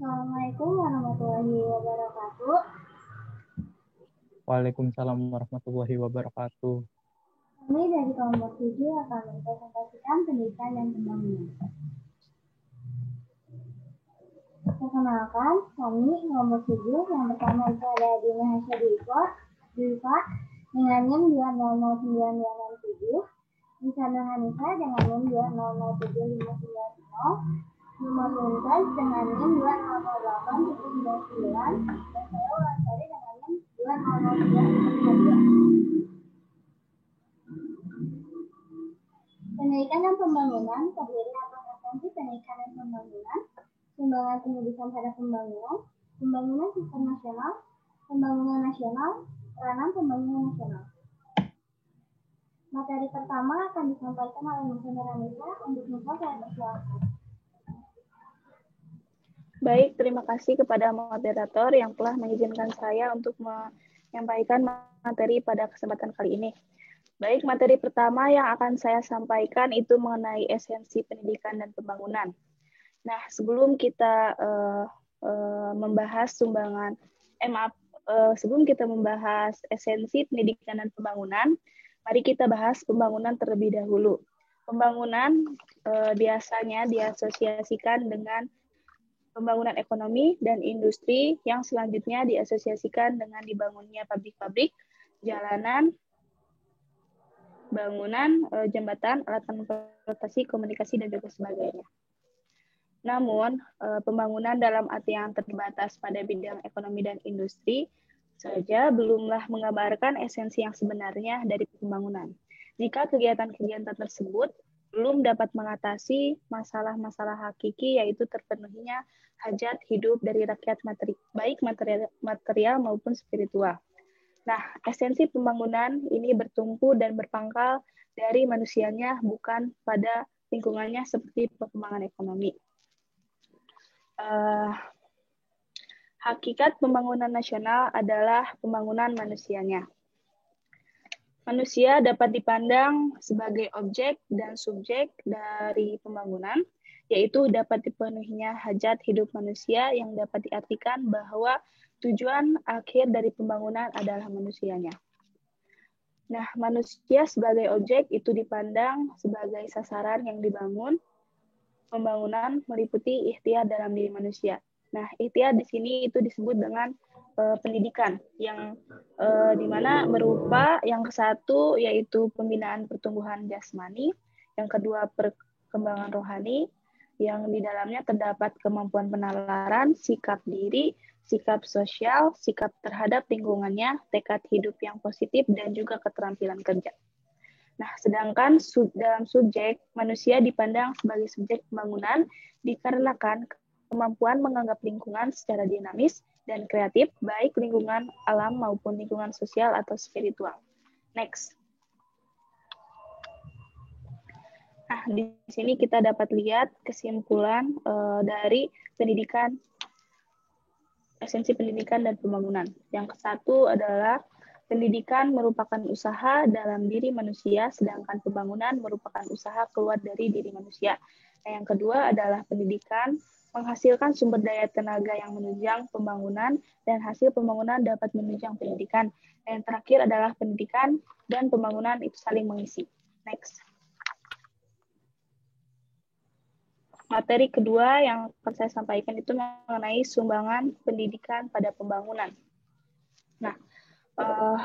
Assalamualaikum warahmatullahi wabarakatuh. Waalaikumsalam warahmatullahi wabarakatuh. Kami dari kelompok 7 akan mempresentasikan pendidikan dan pembangunan. Perkenalkan, kami kelompok 7 yang pertama itu ada Dina Hasya Dwipa dengan NIM 2009267, Nisana Hanifah dengan NIM 2007590, Nomor Mumtaz dengan NIM 2008799, dan saya Wulandari dengan NIM 2003552. Pendidikan dan pembangunan terdiri atas esensi pendidikan dan pembangunan, sumbangan pendidikan pada pembangunan, pembangunan sistem nasional, pembangunan nasional, peranan pembangunan nasional. Materi pertama akan disampaikan oleh Ms. Nurhanisa. Untuk Nisa saya persilakan. Baik, terima kasih kepada moderator yang telah mengizinkan saya untuk menyampaikan materi pada kesempatan kali ini. Baik, materi pertama yang akan saya sampaikan itu mengenai esensi pendidikan dan pembangunan. Nah, sebelum kita membahas sebelum kita membahas esensi pendidikan dan pembangunan, mari kita bahas pembangunan terlebih dahulu. Pembangunan biasanya diasosiasikan dengan pembangunan ekonomi dan industri yang selanjutnya diasosiasikan dengan dibangunnya pabrik-pabrik, jalanan, bangunan, jembatan, alat transportasi, komunikasi, dan juga sebagainya. Namun, pembangunan dalam arti yang terbatas pada bidang ekonomi dan industri saja belumlah menggambarkan esensi yang sebenarnya dari pembangunan. Jika kegiatan-kegiatan tersebut belum dapat mengatasi masalah-masalah hakiki, yaitu terpenuhinya hajat hidup dari rakyat baik material maupun spiritual. Nah, esensi pembangunan ini bertumpu dan berpangkal dari manusianya, bukan pada lingkungannya seperti perkembangan ekonomi. Hakikat pembangunan nasional adalah pembangunan manusianya. Manusia dapat dipandang sebagai objek dan subjek dari pembangunan, yaitu dapat dipenuhinya hajat hidup manusia yang dapat diartikan bahwa tujuan akhir dari pembangunan adalah manusianya. Nah, manusia sebagai objek itu dipandang sebagai sasaran yang dibangun. Pembangunan meliputi ikhtiar dalam diri manusia. Nah, ikhtiar di sini itu disebut dengan pendidikan, yang dimana berupa yang satu yaitu pembinaan pertumbuhan jasmani, yang kedua perkembangan rohani, yang di dalamnya terdapat kemampuan penalaran, sikap diri, sikap sosial, sikap terhadap lingkungannya, tekad hidup yang positif, dan juga keterampilan kerja. Nah, sedangkan dalam subjek, manusia dipandang sebagai subjek pembangunan dikarenakan kemampuan menganggap lingkungan secara dinamis dan kreatif, baik lingkungan alam maupun lingkungan sosial atau spiritual. Next. Nah, di sini kita dapat lihat kesimpulan dari pendidikan, esensi pendidikan dan pembangunan. Yang satu adalah pendidikan merupakan usaha dalam diri manusia, sedangkan pembangunan merupakan usaha keluar dari diri manusia. Nah, yang kedua adalah pendidikan menghasilkan sumber daya tenaga yang menunjang pembangunan, dan hasil pembangunan dapat menunjang pendidikan. Dan yang terakhir adalah pendidikan dan pembangunan itu saling mengisi. Next. Materi kedua yang akan saya sampaikan itu mengenai sumbangan pendidikan pada pembangunan. Nah,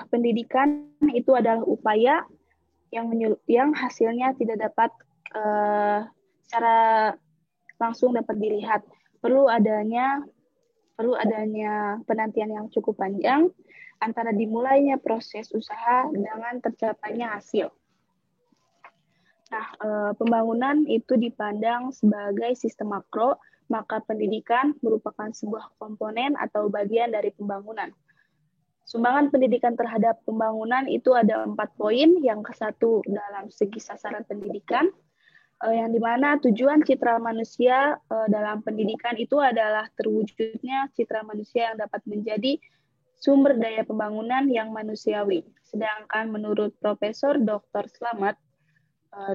pendidikan itu adalah upaya yang hasilnya tidak dapat secara langsung dapat dilihat. Perlu adanya penantian yang cukup panjang antara dimulainya proses usaha dengan tercapainya hasil. Nah, pembangunan itu dipandang sebagai sistem makro, maka pendidikan merupakan sebuah komponen atau bagian dari pembangunan. Sumbangan pendidikan terhadap pembangunan itu ada 4 poin. Yang kesatu dalam segi sasaran pendidikan, yang dimana tujuan citra manusia dalam pendidikan itu adalah terwujudnya citra manusia yang dapat menjadi sumber daya pembangunan yang manusiawi. Sedangkan menurut Profesor Dr. Slamet,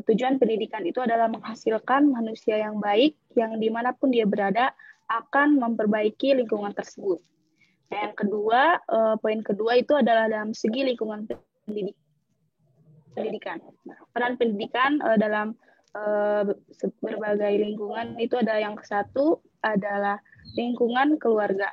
tujuan pendidikan itu adalah menghasilkan manusia yang baik, yang dimanapun dia berada, akan memperbaiki lingkungan tersebut. Nah, yang kedua, poin kedua itu adalah dalam segi lingkungan pendidikan. Nah, peran pendidikan dalam berbagai lingkungan itu ada yang satu adalah lingkungan keluarga.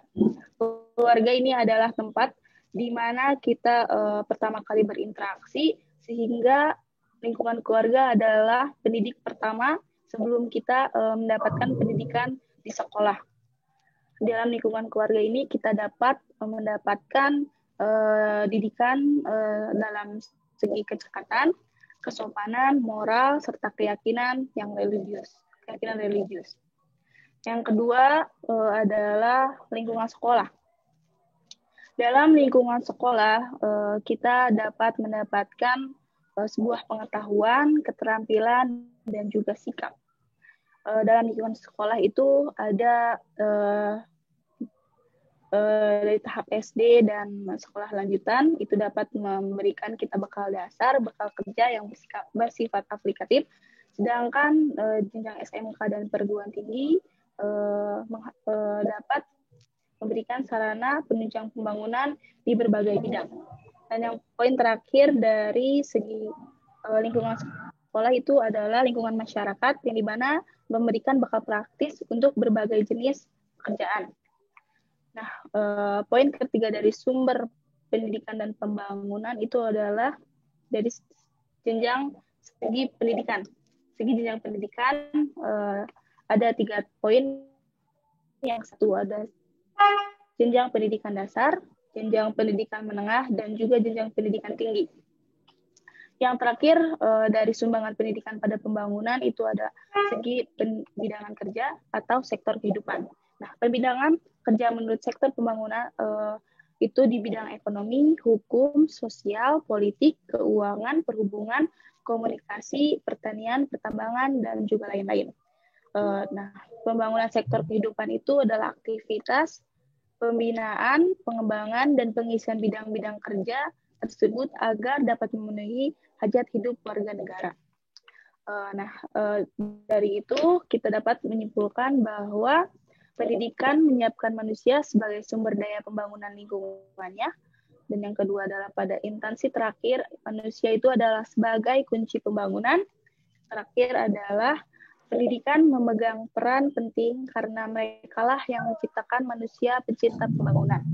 Keluarga ini adalah tempat di mana kita pertama kali berinteraksi, sehingga lingkungan keluarga adalah pendidik pertama sebelum kita mendapatkan pendidikan di sekolah. Dalam lingkungan keluarga ini kita dapat mendapatkan didikan dalam segi kecekatan, kesopanan, moral, serta keyakinan religius. Yang kedua adalah lingkungan sekolah. Dalam lingkungan sekolah, kita dapat mendapatkan sebuah pengetahuan, keterampilan, dan juga sikap. Dalam lingkungan sekolah itu ada dari tahap SD dan sekolah lanjutan, itu dapat memberikan kita bekal dasar, bekal kerja yang bersifat aplikatif. Sedangkan jenjang SMK dan perguruan tinggi dapat memberikan sarana penunjang pembangunan di berbagai bidang. Dan yang poin terakhir dari segi lingkungan sekolah itu adalah lingkungan masyarakat, yang dimana memberikan bekal praktis untuk berbagai jenis pekerjaan. Nah, poin ketiga dari sumber pendidikan dan pembangunan itu adalah dari jenjang segi pendidikan. Segi jenjang pendidikan ada 3 poin. Yang satu ada jenjang pendidikan dasar, jenjang pendidikan menengah, dan juga jenjang pendidikan tinggi. Yang terakhir dari sumbangan pendidikan pada pembangunan itu ada segi pembidangan kerja atau sektor kehidupan. Nah, pembidangan kerja menurut sektor pembangunan itu di bidang ekonomi, hukum, sosial, politik, keuangan, perhubungan, komunikasi, pertanian, pertambangan, dan juga lain-lain. Nah, pembangunan sektor kehidupan itu adalah aktivitas pembinaan, pengembangan, dan pengisian bidang-bidang kerja tersebut agar dapat memenuhi hajat hidup warga negara. Dari itu kita dapat menyimpulkan bahwa pendidikan menyiapkan manusia sebagai sumber daya pembangunan lingkungannya. Dan yang kedua adalah pada instansi terakhir, manusia itu adalah sebagai kunci pembangunan. Terakhir adalah pendidikan memegang peran penting karena merekalah yang menciptakan manusia pencipta pembangunan.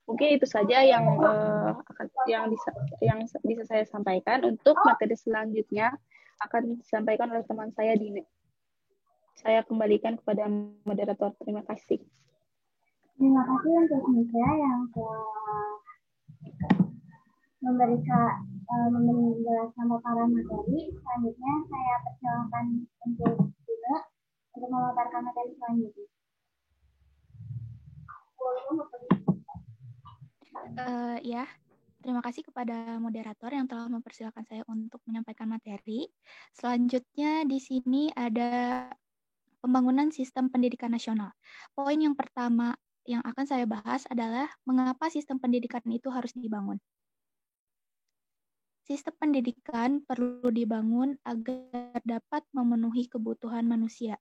Mungkin itu saja yang bisa saya sampaikan. Untuk materi selanjutnya akan disampaikan oleh teman saya Dine. Saya kembalikan kepada moderator. Terima kasih. Terima kasih untuk Nika yang memberikan penjelasan para materi. Selanjutnya saya persilakan untuk Dina untuk memaparkan materi selanjutnya. Ya, terima kasih kepada moderator yang telah mempersilakan saya untuk menyampaikan materi. Selanjutnya di sini ada pembangunan sistem pendidikan nasional. Poin yang pertama yang akan saya bahas adalah mengapa sistem pendidikan itu harus dibangun. Sistem pendidikan perlu dibangun agar dapat memenuhi kebutuhan manusia.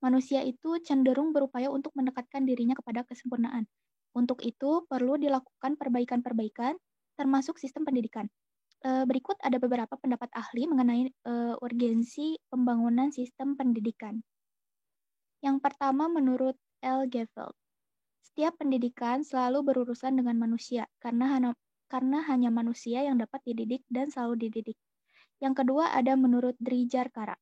Manusia itu cenderung berupaya untuk mendekatkan dirinya kepada kesempurnaan. Untuk itu perlu dilakukan perbaikan-perbaikan termasuk sistem pendidikan. Berikut ada beberapa pendapat ahli mengenai urgensi pembangunan sistem pendidikan. Yang pertama menurut L. Geveld, setiap pendidikan selalu berurusan dengan manusia karena hanya manusia yang dapat dididik dan selalu dididik. Yang kedua ada menurut Drijjar Kara,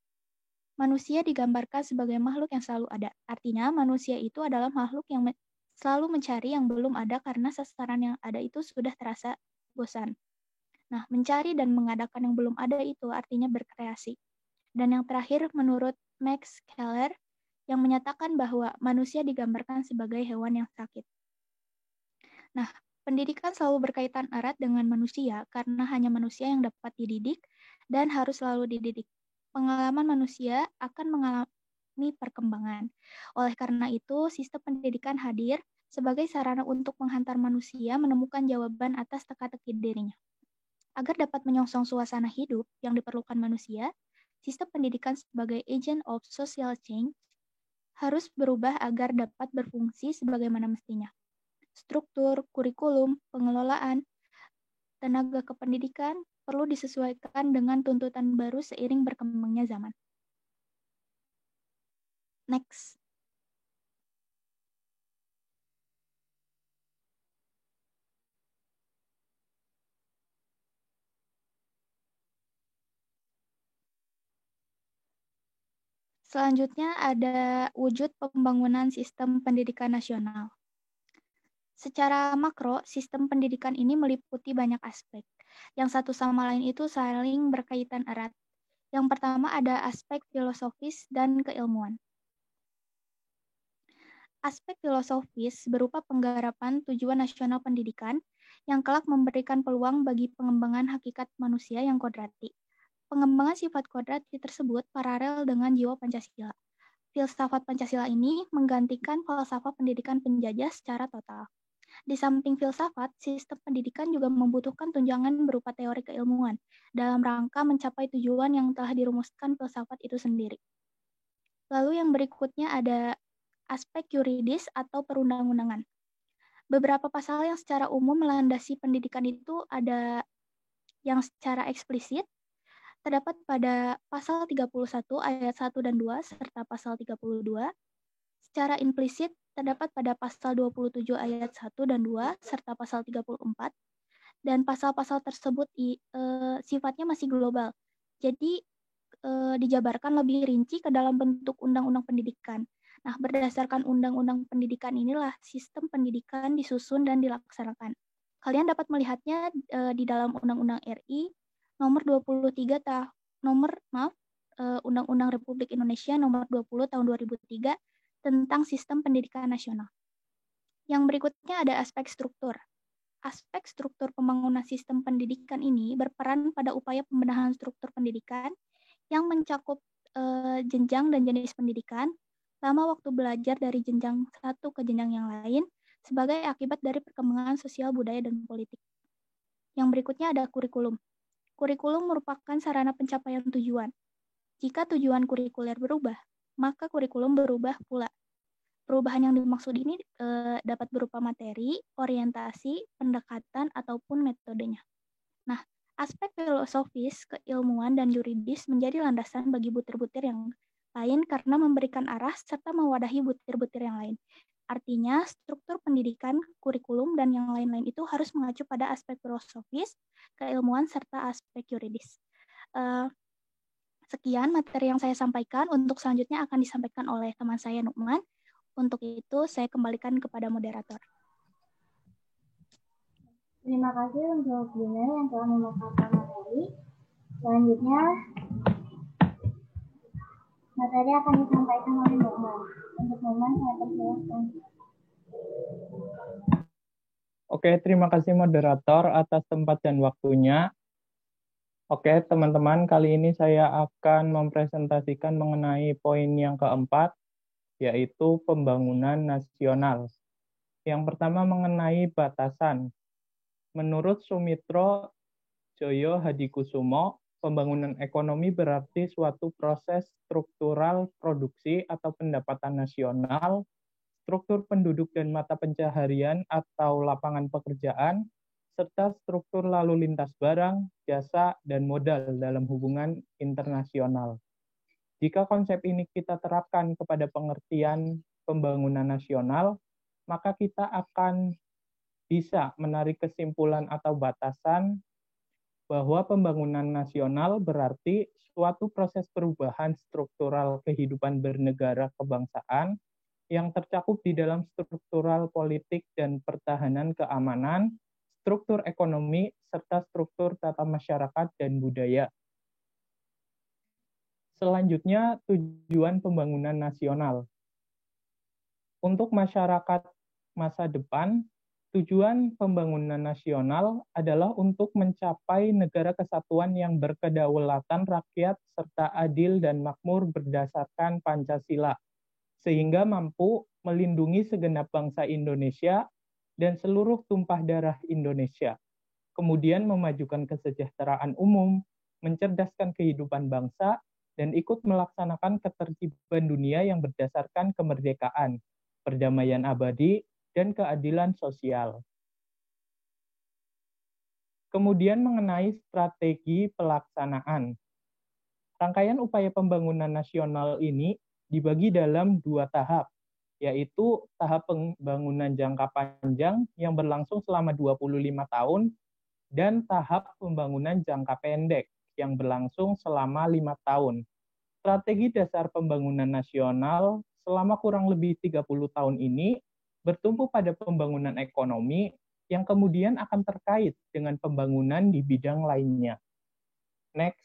manusia digambarkan sebagai makhluk yang selalu ada. Artinya manusia itu adalah makhluk yang selalu mencari yang belum ada karena sasaran yang ada itu sudah terasa bosan. Nah, mencari dan mengadakan yang belum ada itu artinya berkreasi. Dan yang terakhir menurut Max Keller, yang menyatakan bahwa manusia digambarkan sebagai hewan yang sakit. Nah, pendidikan selalu berkaitan erat dengan manusia karena hanya manusia yang dapat dididik dan harus selalu dididik. Pengalaman manusia akan mengalami perkembangan. Oleh karena itu, sistem pendidikan hadir sebagai sarana untuk menghantar manusia menemukan jawaban atas teka-teki dirinya. Agar dapat menyongsong suasana hidup yang diperlukan manusia, sistem pendidikan sebagai agent of social change harus berubah agar dapat berfungsi sebagaimana mestinya. Struktur, kurikulum, pengelolaan, tenaga kependidikan perlu disesuaikan dengan tuntutan baru seiring berkembangnya zaman. Next. Selanjutnya ada wujud pembangunan sistem pendidikan nasional. Secara makro, sistem pendidikan ini meliputi banyak aspek. Yang satu sama lain itu saling berkaitan erat. Yang pertama ada aspek filosofis dan keilmuan. Aspek filosofis berupa penggarapan tujuan nasional pendidikan yang kelak memberikan peluang bagi pengembangan hakikat manusia yang kodrati. Pengembangan sifat kodrati tersebut paralel dengan jiwa Pancasila. Filsafat Pancasila ini menggantikan falsafah pendidikan penjajah secara total. Di samping filsafat, sistem pendidikan juga membutuhkan tunjangan berupa teori keilmuan dalam rangka mencapai tujuan yang telah dirumuskan filsafat itu sendiri. Lalu yang berikutnya ada aspek yuridis atau perundang-undangan. Beberapa pasal yang secara umum melandasi pendidikan itu ada yang secara eksplisit terdapat pada pasal 31 ayat 1 dan 2 serta pasal 32. Secara implisit terdapat pada pasal 27 ayat 1 dan 2 serta pasal 34. Dan pasal-pasal tersebut sifatnya masih global. Jadi dijabarkan lebih rinci ke dalam bentuk undang-undang pendidikan. Nah, berdasarkan undang-undang pendidikan inilah sistem pendidikan disusun dan dilaksanakan. Kalian dapat melihatnya di dalam Undang-Undang RI nomor 23 Undang-Undang Republik Indonesia nomor 20 tahun 2003 tentang sistem pendidikan nasional. Yang berikutnya ada aspek struktur. Aspek struktur pembangunan sistem pendidikan ini berperan pada upaya pembenahan struktur pendidikan yang mencakup jenjang dan jenis pendidikan, lama waktu belajar dari jenjang satu ke jenjang yang lain, sebagai akibat dari perkembangan sosial, budaya, dan politik. Yang berikutnya ada kurikulum. Kurikulum merupakan sarana pencapaian tujuan. Jika tujuan kurikuler berubah, maka kurikulum berubah pula. Perubahan yang dimaksud ini dapat berupa materi, orientasi, pendekatan, ataupun metodenya. Nah, aspek filosofis, keilmuan, dan yuridis menjadi landasan bagi butir-butir yang lain karena memberikan arah serta mewadahi butir-butir yang lain. Artinya, struktur pendidikan, kurikulum, dan yang lain-lain itu harus mengacu pada aspek filosofis, keilmuan, serta aspek yuridis. Sekian materi yang saya sampaikan. Untuk selanjutnya akan disampaikan oleh teman saya, Nukman. Untuk itu, saya kembalikan kepada moderator. Terima kasih untuk Dina yang telah memaparkan materi. Selanjutnya, materi akan disampaikan oleh Nukman. Untuk Nukman, saya persilahkan. Oke, terima kasih moderator atas tempat dan waktunya. Oke, teman-teman, kali ini saya akan mempresentasikan mengenai poin yang keempat, yaitu pembangunan nasional. Yang pertama mengenai batasan. Menurut Sumitro Joyo Hadikusumo, pembangunan ekonomi berarti suatu proses struktural produksi atau pendapatan nasional, struktur penduduk dan mata pencaharian atau lapangan pekerjaan, serta struktur lalu lintas barang, jasa, dan modal dalam hubungan internasional. Jika konsep ini kita terapkan kepada pengertian pembangunan nasional, maka kita akan bisa menarik kesimpulan atau batasan bahwa pembangunan nasional berarti suatu proses perubahan struktural kehidupan bernegara kebangsaan yang tercakup di dalam struktural politik dan pertahanan keamanan, struktur ekonomi, serta struktur tata masyarakat dan budaya. Selanjutnya, tujuan pembangunan nasional. Untuk masyarakat masa depan, tujuan pembangunan nasional adalah untuk mencapai negara kesatuan yang berkedaulatan rakyat serta adil dan makmur berdasarkan Pancasila, sehingga mampu melindungi segenap bangsa Indonesia dan seluruh tumpah darah Indonesia. Kemudian memajukan kesejahteraan umum, mencerdaskan kehidupan bangsa, dan ikut melaksanakan ketertiban dunia yang berdasarkan kemerdekaan, perdamaian abadi, dan keadilan sosial. Kemudian mengenai strategi pelaksanaan. Rangkaian upaya pembangunan nasional ini dibagi dalam 2 tahap, yaitu tahap pembangunan jangka panjang yang berlangsung selama 25 tahun dan tahap pembangunan jangka pendek yang berlangsung selama 5 tahun. Strategi dasar pembangunan nasional selama kurang lebih 30 tahun ini bertumpu pada pembangunan ekonomi yang kemudian akan terkait dengan pembangunan di bidang lainnya. Next.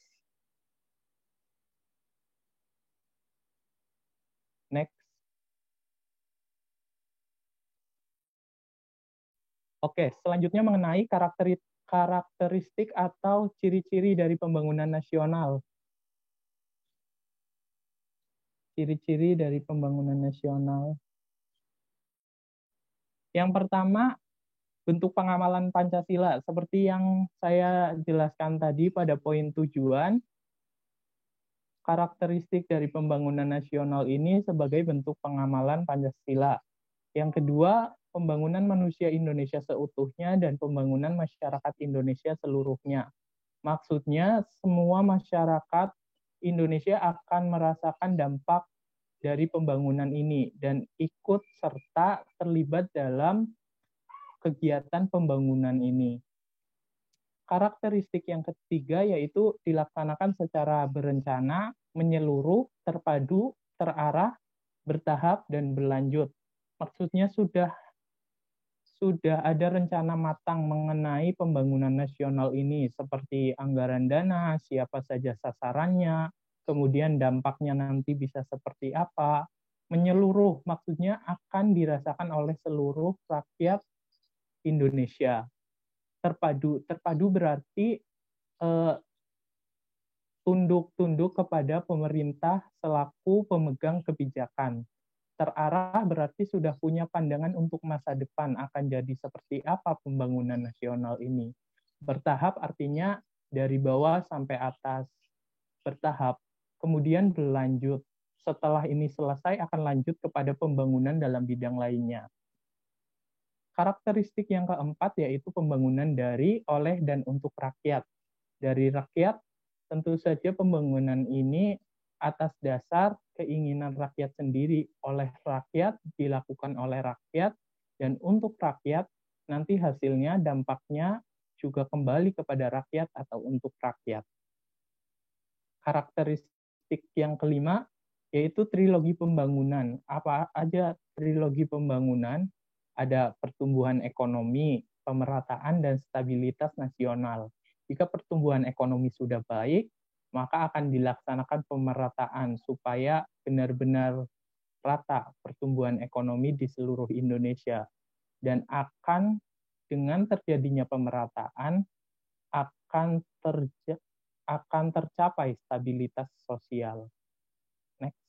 Oke, selanjutnya mengenai karakteristik atau ciri-ciri dari pembangunan nasional. Ciri-ciri dari pembangunan nasional. Yang pertama, bentuk pengamalan Pancasila. Seperti yang saya jelaskan tadi pada poin tujuan, karakteristik dari pembangunan nasional ini sebagai bentuk pengamalan Pancasila. Yang kedua, pembangunan manusia Indonesia seutuhnya dan pembangunan masyarakat Indonesia seluruhnya. Maksudnya, semua masyarakat Indonesia akan merasakan dampak dari pembangunan ini dan ikut serta terlibat dalam kegiatan pembangunan ini. Karakteristik yang ketiga yaitu dilaksanakan secara berencana, menyeluruh, terpadu, terarah, bertahap, dan berlanjut. Maksudnya sudah ada rencana matang mengenai pembangunan nasional ini, seperti anggaran dana, siapa saja sasarannya, kemudian dampaknya nanti bisa seperti apa. Menyeluruh maksudnya akan dirasakan oleh seluruh rakyat Indonesia. Terpadu berarti tunduk kepada pemerintah selaku pemegang kebijakan. Terarah berarti sudah punya pandangan untuk masa depan akan jadi seperti apa pembangunan nasional ini. Bertahap artinya dari bawah sampai atas. Bertahap. Kemudian berlanjut. Setelah ini selesai akan lanjut kepada pembangunan dalam bidang lainnya. Karakteristik yang keempat yaitu pembangunan dari, oleh, dan untuk rakyat. Dari rakyat, tentu saja pembangunan ini atas dasar keinginan rakyat sendiri, oleh rakyat, dilakukan oleh rakyat, dan untuk rakyat, nanti hasilnya, dampaknya juga kembali kepada rakyat atau untuk rakyat. Karakteristik yang kelima, yaitu trilogi pembangunan. Apa aja trilogi pembangunan? Ada pertumbuhan ekonomi, pemerataan, dan stabilitas nasional. Jika pertumbuhan ekonomi sudah baik, maka akan dilaksanakan pemerataan supaya benar-benar rata pertumbuhan ekonomi di seluruh Indonesia. Dan akan dengan terjadinya pemerataan akan tercapai stabilitas sosial. Next.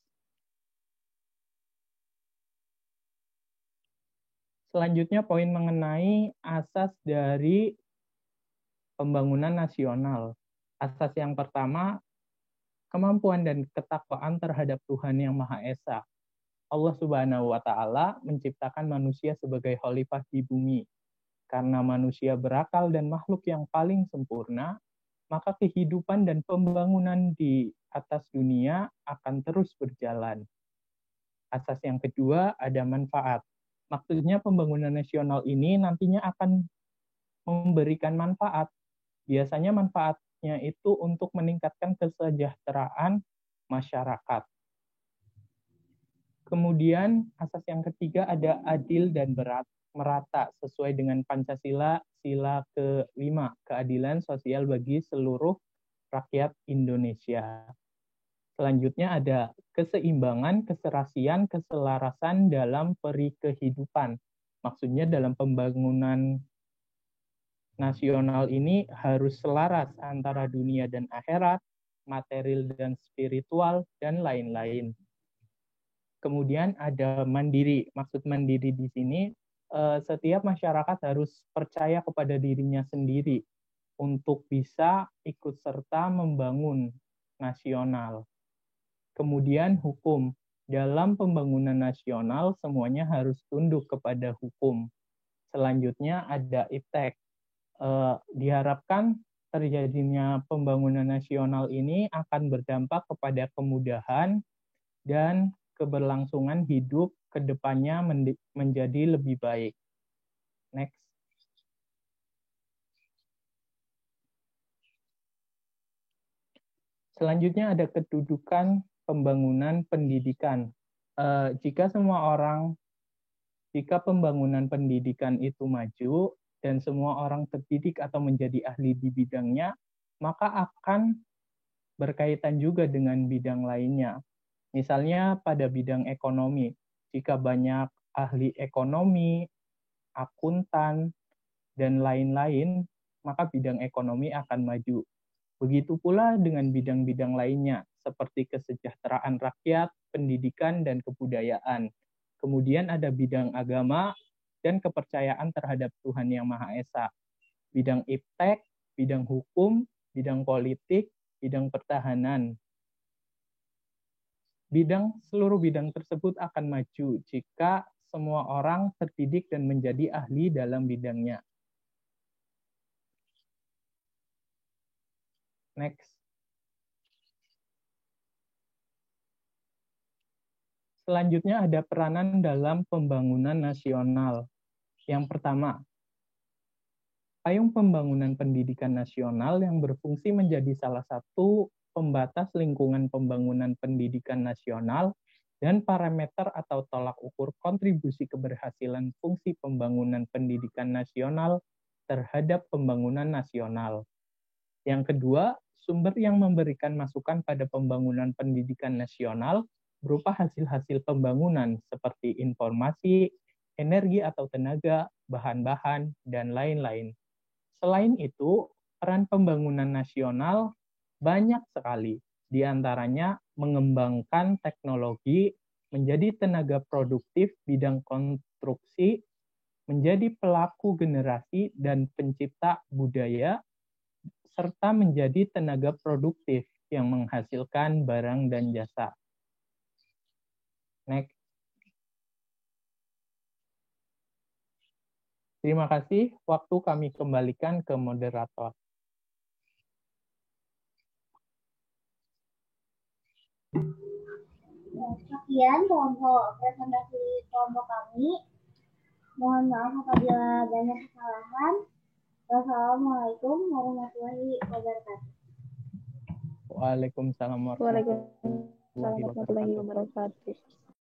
Selanjutnya poin mengenai asas dari pembangunan nasional. Asas yang pertama, kemampuan dan ketakwaan terhadap Tuhan Yang Maha Esa. Allah Subhanahu wa Ta'ala menciptakan manusia sebagai khalifah di bumi. Karena manusia berakal dan makhluk yang paling sempurna, maka kehidupan dan pembangunan di atas dunia akan terus berjalan. Asas yang kedua, ada manfaat. Maksudnya pembangunan nasional ini nantinya akan memberikan manfaat. Biasanya manfaatnya itu untuk meningkatkan kesejahteraan masyarakat. Kemudian asas yang ketiga ada adil dan merata sesuai dengan Pancasila sila ke-5, keadilan sosial bagi seluruh rakyat Indonesia. Selanjutnya ada keseimbangan, keserasian, keselarasan dalam peri kehidupan. Maksudnya dalam pembangunan nasional ini harus selaras antara dunia dan akhirat, material dan spiritual, dan lain-lain. Kemudian ada mandiri. Maksud mandiri di sini, setiap masyarakat harus percaya kepada dirinya sendiri untuk bisa ikut serta membangun nasional. Kemudian hukum. Dalam pembangunan nasional semuanya harus tunduk kepada hukum. Selanjutnya ada iptek. Diharapkan terjadinya pembangunan nasional ini akan berdampak kepada kemudahan dan keberlangsungan hidup ke depannya menjadi lebih baik. Next. Selanjutnya ada kedudukan pembangunan pendidikan. Jika pembangunan pendidikan itu maju dan semua orang terdidik atau menjadi ahli di bidangnya, maka akan berkaitan juga dengan bidang lainnya. Misalnya pada bidang ekonomi, jika banyak ahli ekonomi, akuntan, dan lain-lain, maka bidang ekonomi akan maju. Begitu pula dengan bidang-bidang lainnya, seperti kesejahteraan rakyat, pendidikan, dan kebudayaan. Kemudian ada bidang agama dan kepercayaan terhadap Tuhan Yang Maha Esa. Bidang iptek, bidang hukum, bidang politik, bidang pertahanan. Seluruh bidang tersebut akan maju jika semua orang terdidik dan menjadi ahli dalam bidangnya. Next. Selanjutnya ada peranan dalam pembangunan nasional. Yang pertama, payung pembangunan pendidikan nasional yang berfungsi menjadi salah satu pembatas lingkungan pembangunan pendidikan nasional dan parameter atau tolak ukur kontribusi keberhasilan fungsi pembangunan pendidikan nasional terhadap pembangunan nasional. Yang kedua, sumber yang memberikan masukan pada pembangunan pendidikan nasional berupa hasil-hasil pembangunan seperti informasi, energi atau tenaga, bahan-bahan, dan lain-lain. Selain itu, peran pembangunan nasional banyak sekali, di antaranya mengembangkan teknologi, menjadi tenaga produktif bidang konstruksi, menjadi pelaku generasi dan pencipta budaya, serta menjadi tenaga produktif yang menghasilkan barang dan jasa. Next. Terima kasih. Waktu kami kembalikan ke moderator. Sekian kelompok presentasi kelompok kami. Mohon maaf apabila banyak kesalahan. Wassalamualaikum warahmatullahi wabarakatuh. Waalaikumsalam warahmatullahi wabarakatuh.